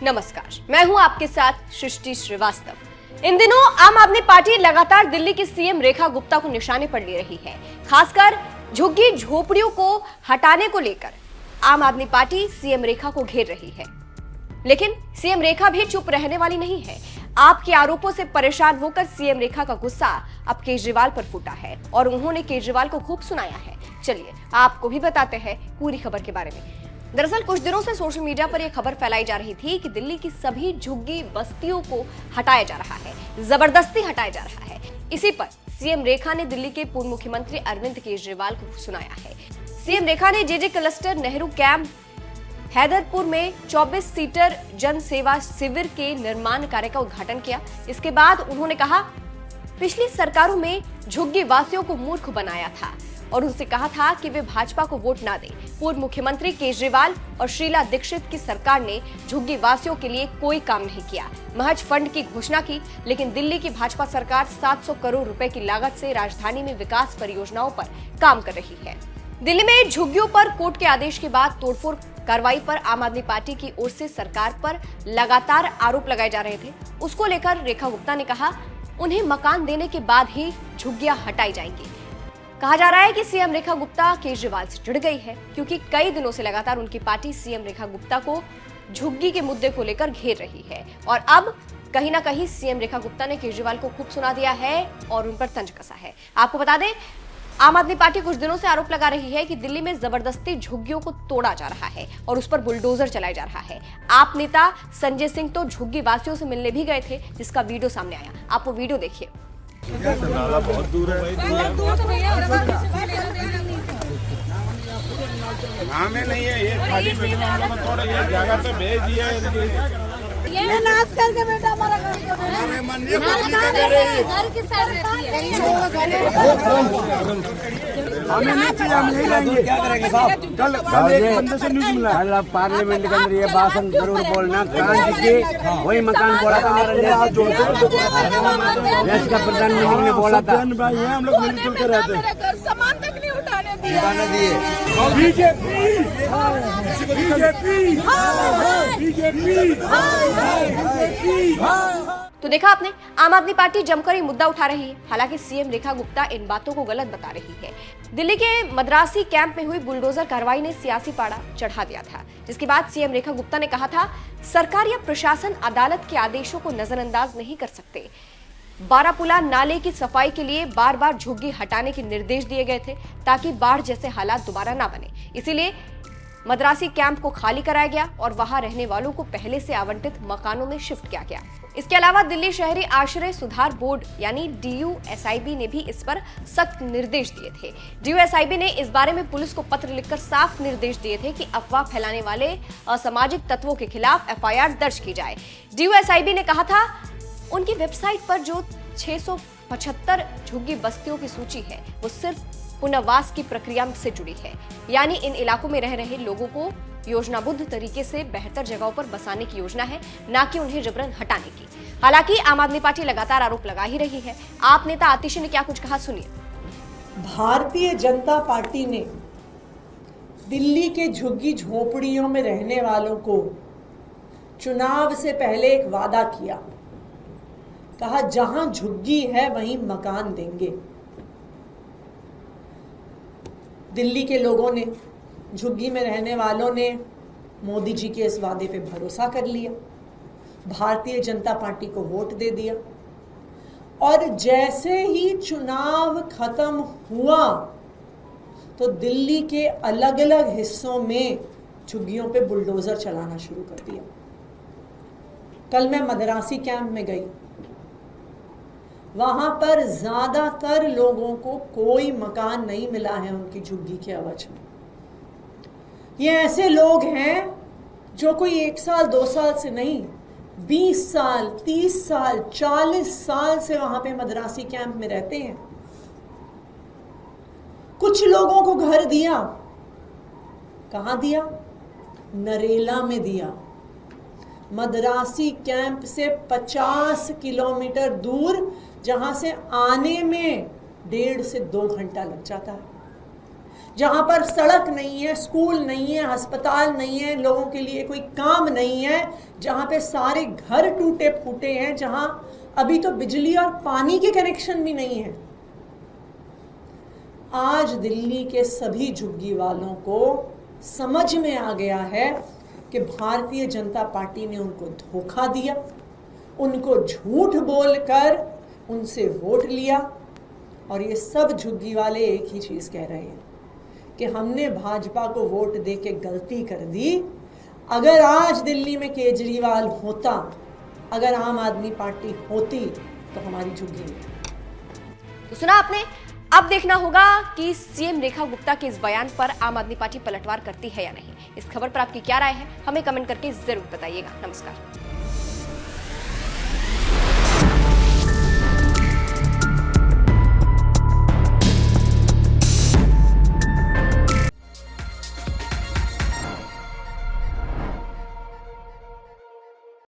नमस्कार, मैं हूं आपके साथ सृष्टि श्रीवास्तव। इन दिनों आम आदमी पार्टी लगातार दिल्ली की सीएम रेखा गुप्ता को निशाने पर ले रही है। खासकर झुग्गी झोपड़ियों को हटाने को लेकर आम आदमी पार्टी सीएम रेखा को घेर रही है। लेकिन सीएम रेखा भी चुप रहने वाली नहीं है। आपके आरोपों से परेशान होकर सीएम रेखा का गुस्सा अब केजरीवाल पर फूटा है और उन्होंने केजरीवाल को खूब सुनाया है। चलिए आपको भी बताते हैं पूरी खबर के बारे में। दरअसल कुछ दिनों से सोशल मीडिया पर यह खबर फैलाई जा रही थी कि दिल्ली की सभी झुग्गी बस्तियों को हटाया जा रहा है, जबरदस्ती हटाया जा रहा है। इसी पर सीएम रेखा ने दिल्ली के पूर्व मुख्यमंत्री अरविंद केजरीवाल को सुनाया है। सीएम रेखा ने JJ cluster Nehru camp Haiderpur में 24 सीटर जन सेवा शिविर के निर्माण कार्य का उद्घाटन किया। इसके बाद उन्होंने कहा, पिछली सरकारों में झुग्गी वासियों को मूर्ख बनाया था और उनसे कहा था कि वे भाजपा को वोट ना दें। पूर्व मुख्यमंत्री केजरीवाल और शीला दीक्षित की सरकार ने झुग्गी वासियों के लिए कोई काम नहीं किया, महज फंड की घोषणा की। लेकिन दिल्ली की भाजपा सरकार 700 करोड़ रुपए की लागत से राजधानी में विकास परियोजनाओं पर काम कर रही है। दिल्ली में झुग्गियों पर कोर्ट के आदेश के बाद तोड़फोड़ कार्रवाई पर आम आदमी पार्टी की ओर से सरकार पर लगातार आरोप लगाए जा रहे थे। उसको लेकर रेखा गुप्ता ने कहा, उन्हें मकान देने के बाद ही झुग्गियां हटाई जाएंगी। कहा जा रहा है कि सीएम रेखा गुप्ता केजरीवाल से जुड़ गई है, क्योंकि कई दिनों से लगातार उनकी पार्टी सीएम रेखा गुप्ता को झुग्गी के मुद्दे को लेकर घेर रही है। और अब कहीं ना कहीं सीएम रेखा गुप्ता ने केजरीवाल को खूब सुना दिया है और उन पर तंज कसा है। आपको बता दें, आम आदमी पार्टी कुछ दिनों से आरोप लगा रही है कि दिल्ली में जबरदस्ती झुग्गियों को तोड़ा जा रहा है और उस पर बुलडोजर चलाया जा रहा है। आप नेता संजय सिंह तो झुग्गी वासियों से मिलने भी गए थे, जिसका वीडियो सामने आया। आप वो वीडियो देखिए। नाला बहुत दूर है। हमें नहीं है, ये खाली मिलने हम लोग थोड़ा ये जगह पे भेज दिया। ये नाच करके बेटा हमारा घर की हमें नहीं चाहिए, हम नहीं लेंगे। क्या करेंगे साहब? कल एक बंदे से न्यूज़ मिला। कल पार्लियामेंट के अंदर ये भाषण जरूर बोलना। कांच के वही मकान बोला था हमारा देश का प्रधानमंत्री ने बोला था। भाई हम लोग मिलजुल कर रहते हैं। सामान तक नहीं उठाने दिए। तो देखा आपने, आम आदमी पार्टी जमकर ये मुद्दा उठा रही है। हालांकि सीएम रेखा गुप्ता इन बातों को गलत बता रही है। दिल्ली के मद्रासी कैंप में हुई बुलडोजर कार्रवाई ने सियासी पाड़ा चढ़ा दिया था, जिसके बाद सीएम रेखा गुप्ता ने कहा था, सरकार या प्रशासन अदालत के आदेशों को नजरअंदाज नहीं कर सकते। बारापुला नाले की सफाई के लिए बार बार झुग्गी हटाने के निर्देश दिए गए थे ताकि बाढ़ जैसे हालात दोबारा ना बने। इसीलिए मद्रासी कैंप को खाली कराया गया और वहां रहने वालों को पहले से आवंटित मकानों में शिफ्ट किया गया। इसके अलावा दिल्ली शहरी आश्रय सुधार बोर्ड यानी DUSIB ने भी इस पर सख्त निर्देश दिए थे। DUSIB ने इस बारे में पुलिस को पत्र लिखकर साफ निर्देश दिए थे कि अफवाह फैलाने वाले असामाजिक तत्वों के खिलाफ FIR दर्ज की जाए। DUSIB ने कहा था, उनकी वेबसाइट पर जो 675 झुग्गी बस्तियों की सूची है वो सिर्फ पुनर्वास की प्रक्रिया से जुड़ी है, यानी इन इलाकों में रह रहे लोगों को योजनाबद्ध तरीके से बेहतर जगहों पर बसाने की योजना है, ना कि उन्हें जबरन हटाने की। हालांकि आम आदमी पार्टी लगातार आरोप लगा ही रही है। आप नेता आतिशी ने क्या कुछ कहा, सुनिए। भारतीय जनता पार्टी ने दिल्ली के झुग्गी झोपड़ियों में रहने वालों को चुनाव से पहले एक वादा किया, कहा जहां झुग्गी है वहीं मकान देंगे। दिल्ली के लोगों ने, झुग्गी में रहने वालों ने मोदी जी के इस वादे पे भरोसा कर लिया, भारतीय जनता पार्टी को वोट दे दिया और जैसे ही चुनाव खत्म हुआ तो दिल्ली के अलग अलग हिस्सों में झुग्गियों पे बुलडोजर चलाना शुरू कर दिया। कल मैं मद्रासी कैंप में गई, वहां पर ज्यादातर लोगों को कोई मकान नहीं मिला है उनकी झुग्गी के एवज में। ये ऐसे लोग हैं जो कोई 1 साल 2 साल से नहीं, 20 साल 30 साल 40 साल से वहां पे मद्रासी कैंप में रहते हैं। कुछ लोगों को घर दिया, कहां दिया? नरेला में दिया। मद्रासी कैंप से 50 किलोमीटर दूर, जहां से आने में 1.5 से 2 घंटा लग जाता है। जहां पर सड़क नहीं है, स्कूल नहीं है, अस्पताल नहीं है, लोगों के लिए कोई काम नहीं है, जहां पे सारे घर टूटे फूटे हैं, जहां अभी तो बिजली और पानी के कनेक्शन भी नहीं है। आज दिल्ली के सभी झुग्गी वालों को समझ में आ गया है कि भारतीय जनता पार्टी ने उनको धोखा दिया, उनको झूठ बोलकर उनसे वोट लिया। और ये सब झुग्गी वाले एक ही चीज़ कह रहे हैं कि हमने भाजपा को वोट दे के गलती कर दी। अगर आज दिल्ली में केजरीवाल होता, अगर आम आदमी पार्टी होती, तो हमारी झुग्गी नहीं। तो सुना आपने, अब देखना होगा कि सीएम रेखा गुप्ता के इस बयान पर आम आदमी पार्टी पलटवार करती है या नहीं। इस खबर पर आपकी क्या राय है, हमें कमेंट करके जरूर बताइएगा। नमस्कार।